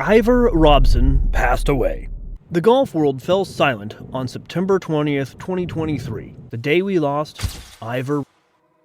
Ivor Robson passed away. The golf world fell silent on September 20th, 2023, the day we lost Ivor.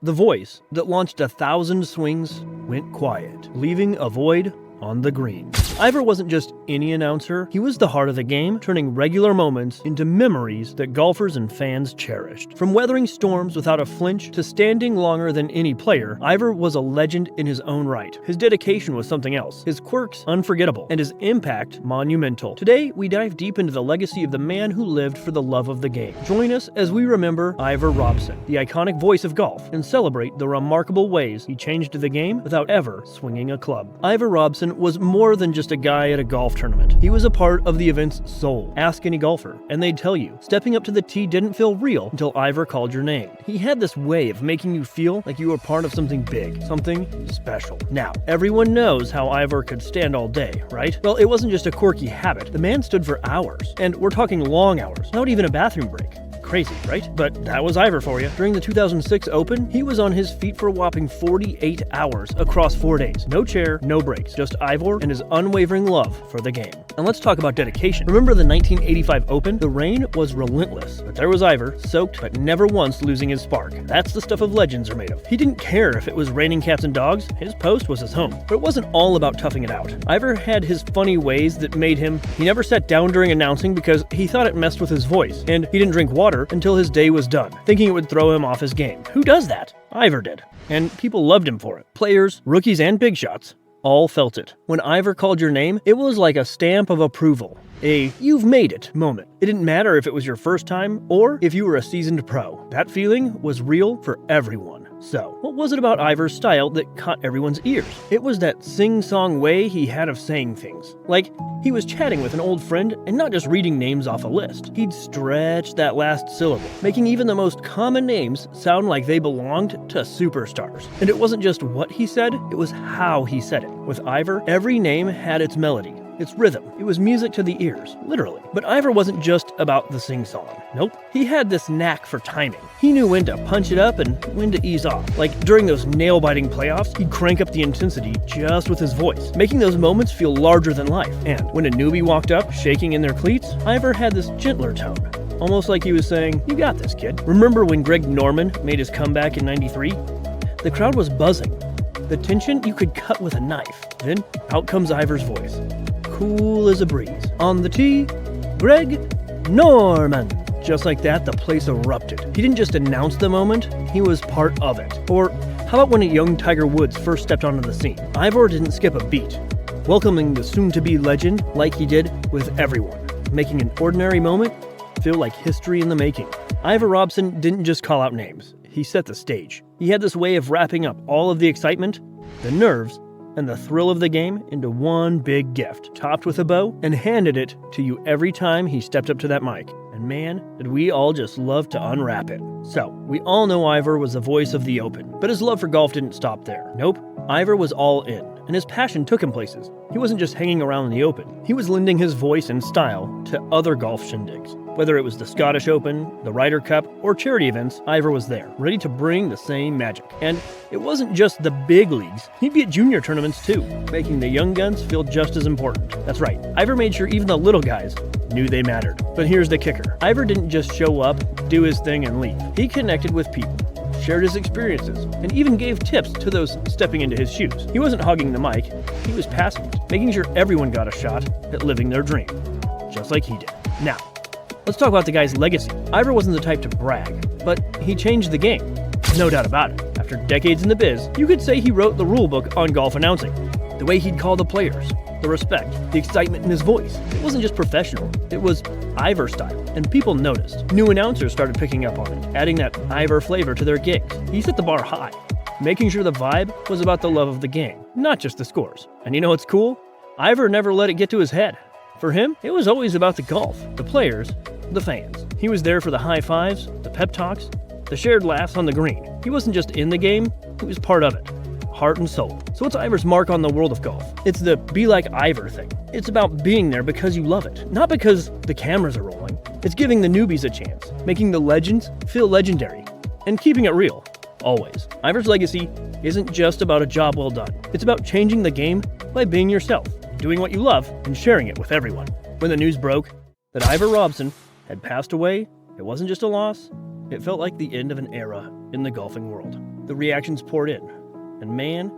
The voice that launched 1,000 swings went quiet, leaving a void on the green. Ivor wasn't just any announcer, he was the heart of the game, turning regular moments into memories that golfers and fans cherished. From weathering storms without a flinch to standing longer than any player, Ivor was a legend in his own right. His dedication was something else, his quirks unforgettable, and his impact monumental. Today, we dive deep into the legacy of the man who lived for the love of the game. Join us as we remember Ivor Robson, the iconic voice of golf, and celebrate the remarkable ways he changed the game without ever swinging a club. Ivor Robson was more than just a guy at a golf tournament. He was a part of the event's soul. Ask any golfer, and they'd tell you, stepping up to the tee didn't feel real until Ivor called your name. He had this way of making you feel like you were part of something big, something special. Now, everyone knows how Ivor could stand all day, right? Well, it wasn't just a quirky habit. The man stood for hours, and we're talking long hours, not even a bathroom break. Crazy, right? But that was Ivor for you. During the 2006 Open, he was on his feet for a whopping 48 hours across 4 days. No chair, no breaks, just Ivor and his unwavering love for the game. And let's talk about dedication. Remember the 1985 Open? The rain was relentless, but there was Ivor, soaked but never once losing his spark. That's the stuff of legends are made of. He didn't care if it was raining cats and dogs, his post was his home. But it wasn't all about toughing it out. Ivor had his funny ways that made him. He never sat down during announcing because he thought it messed with his voice, and he didn't drink water until his day was done, thinking it would throw him off his game. Who does that? Ivor did. And people loved him for it. Players, rookies, and big shots all felt it. When Ivor called your name, it was like a stamp of approval. A "you've made it" moment. It didn't matter if it was your first time or if you were a seasoned pro. That feeling was real for everyone. So, what was it about Ivor's style that caught everyone's ears? It was that sing-song way he had of saying things. Like, he was chatting with an old friend and not just reading names off a list. He'd stretch that last syllable, making even the most common names sound like they belonged to superstars. And it wasn't just what he said, it was how he said it. With Ivor, every name had its melody, its rhythm. It was music to the ears, literally. But Ivor wasn't just about the sing-song. Nope. He had this knack for timing. He knew when to punch it up and when to ease off. Like during those nail-biting playoffs, he'd crank up the intensity just with his voice, making those moments feel larger than life. And when a newbie walked up, shaking in their cleats, Ivor had this gentler tone. Almost like he was saying, "You got this, kid." Remember when Greg Norman made his comeback in '93? The crowd was buzzing. The tension you could cut with a knife. Then out comes Ivor's voice. Cool as a breeze. On the tee, Greg Norman. Just like that, the place erupted. He didn't just announce the moment, he was part of it. Or how about when a young Tiger Woods first stepped onto the scene? Ivor didn't skip a beat, welcoming the soon-to-be legend like he did with everyone, making an ordinary moment feel like history in the making. Ivor Robson didn't just call out names, he set the stage. He had this way of wrapping up all of the excitement, the nerves, and the thrill of the game into one big gift, topped with a bow, and handed it to you every time he stepped up to that mic. And man, did we all just love to unwrap it. So, we all know Ivor was the voice of the Open, but his love for golf didn't stop there. Nope, Ivor was all in, and his passion took him places. He wasn't just hanging around in the Open. He was lending his voice and style to other golf shindigs. Whether it was the Scottish Open, the Ryder Cup, or charity events, Ivor was there, ready to bring the same magic. And it wasn't just the big leagues. He'd be at junior tournaments too, making the young guns feel just as important. That's right, Ivor made sure even the little guys knew they mattered. But here's the kicker. Ivor didn't just show up, do his thing, and leave. He connected with people, shared his experiences, and even gave tips to those stepping into his shoes. He wasn't hugging the mic, he was passing it, making sure everyone got a shot at living their dream, just like he did. Now, let's talk about the guy's legacy. Ivor wasn't the type to brag, but he changed the game. No doubt about it. After decades in the biz, you could say he wrote the rulebook on golf announcing. The way he'd call the players, the respect, the excitement in his voice. It wasn't just professional, it was Ivor style, and people noticed. New announcers started picking up on it, adding that Ivor flavor to their gigs. He set the bar high, making sure the vibe was about the love of the game, not just the scores. And you know what's cool? Ivor never let it get to his head. For him, it was always about the golf, the players, the fans. He was there for the high fives, the pep talks, the shared laughs on the green. He wasn't just in the game, he was part of it. Heart and soul. So what's Ivor's mark on the world of golf? It's the be like Ivor thing. It's about being there because you love it, not because the cameras are rolling. It's giving the newbies a chance, making the legends feel legendary, and keeping it real, always. Ivor's legacy isn't just about a job well done. It's about changing the game by being yourself. doing what you love and sharing it with everyone. When the news broke that Ivor Robson had passed away, it wasn't just a loss, it felt like the end of an era in the golfing world. The reactions poured in, and man,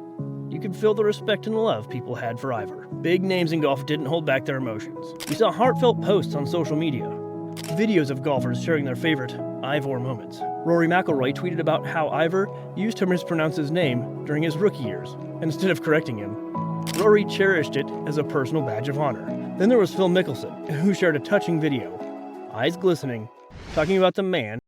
you could feel the respect and love people had for Ivor. Big names in golf didn't hold back their emotions. We saw heartfelt posts on social media, videos of golfers sharing their favorite Ivor moments. Rory McIlroy tweeted about how Ivor used to mispronounce his name during his rookie years. Instead of correcting him, Rory cherished it as a personal badge of honor. Then there was Phil Mickelson, who shared a touching video, eyes glistening, talking about the man